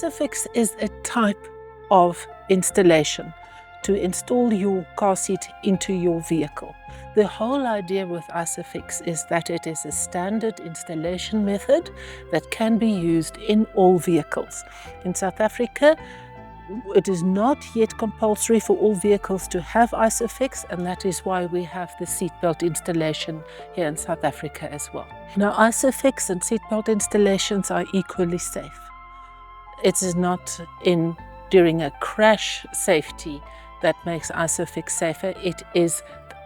ISOFIX is a type of installation to install your car seat into your vehicle. The whole idea with ISOFIX is that it is a standard installation method that can be used in all vehicles. In South Africa, it is not yet compulsory for all vehicles to have ISOFIX, and that is why we have the seatbelt installation here in South Africa as well. Now, ISOFIX and seatbelt installations are equally safe. It is not during a crash safety that makes ISOFIX safer. It is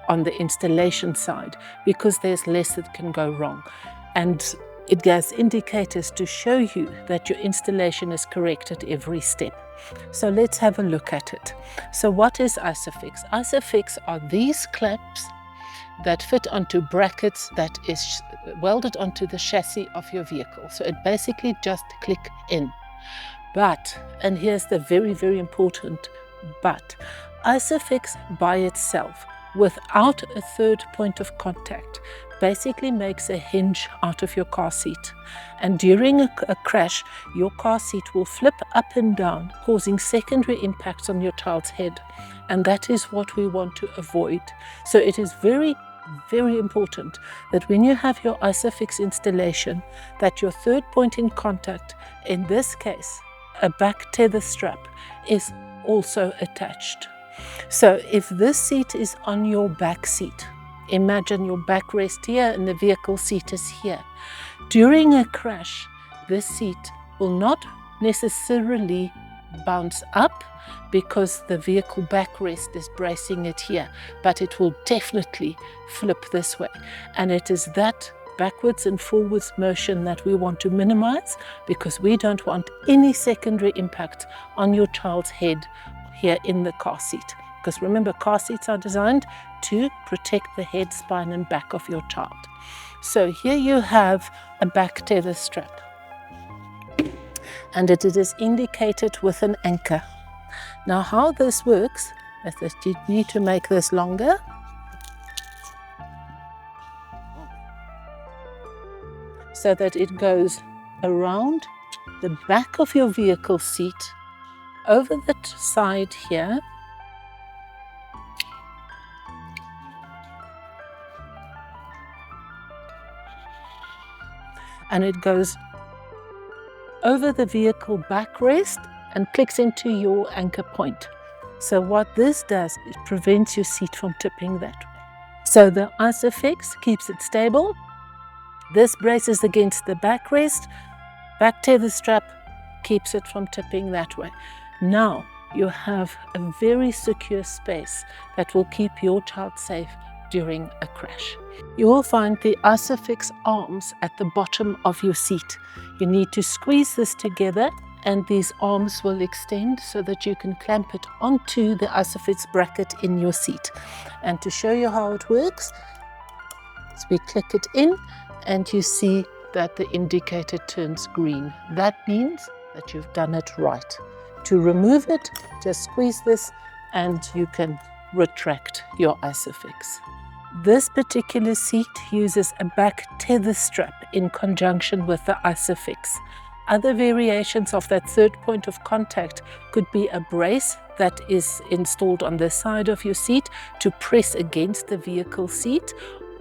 on the installation side because there's less that can go wrong. And it has indicators to show you that your installation is correct at every step. So let's have a look at it. So what is ISOFIX? ISOFIX are these claps that fit onto brackets that is welded onto the chassis of your vehicle. So it basically just click in. But, and here's the very, very important but, ISOFIX by itself, without a third point of contact, basically makes a hinge out of your car seat. And during a crash, your car seat will flip up and down, causing secondary impacts on your child's head. And that is what we want to avoid. So it is very, very important that when you have your ISOFIX installation, that your third point in contact, in this case, a back tether strap, is also attached. So if this seat is on your back seat, imagine your backrest here and the vehicle seat is here. During a crash, this seat will not necessarily bounce up because the vehicle backrest is bracing it here, but it will definitely flip this way. And it is that backwards and forwards motion that we want to minimize because we don't want any secondary impact on your child's head here in the car seat. Because remember, car seats are designed to protect the head, spine and back of your child. So here you have a back tether strap, and it is indicated with an anchor. Now how this works is that you need to make this longer. So that it goes around the back of your vehicle seat, over the side here, and it goes over the vehicle backrest and clicks into your anchor point. So what this does, it prevents your seat from tipping that way. So the ISOFIX keeps it stable. This braces against the backrest, back tether strap keeps it from tipping that way. Now you have a very secure space that will keep your child safe during a crash. You will find the ISOFIX arms at the bottom of your seat. You need to squeeze this together and these arms will extend so that you can clamp it onto the ISOFIX bracket in your seat. And to show you how it works, as we click it in, and you see that the indicator turns green. That means that you've done it right. To remove it, just squeeze this and you can retract your ISOFIX. This particular seat uses a back tether strap in conjunction with the ISOFIX. Other variations of that third point of contact could be a brace that is installed on the side of your seat to press against the vehicle seat,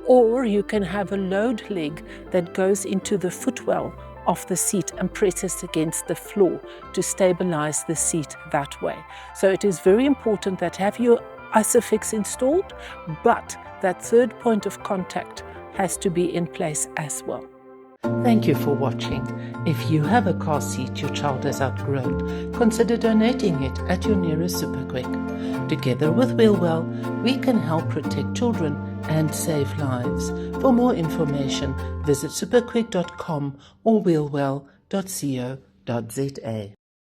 or you can have a load leg that goes into the footwell of the seat and presses against the floor to stabilize the seat that way. So it is very important that have your ISOFIX installed, but that third point of contact has to be in place as well. Thank you for watching. If you have a car seat your child has outgrown, consider donating it at your nearest SuperQuick. Together with Wheelwell, we can help protect children and save lives. For more information, visit superquick.com or wheelwell.co.za.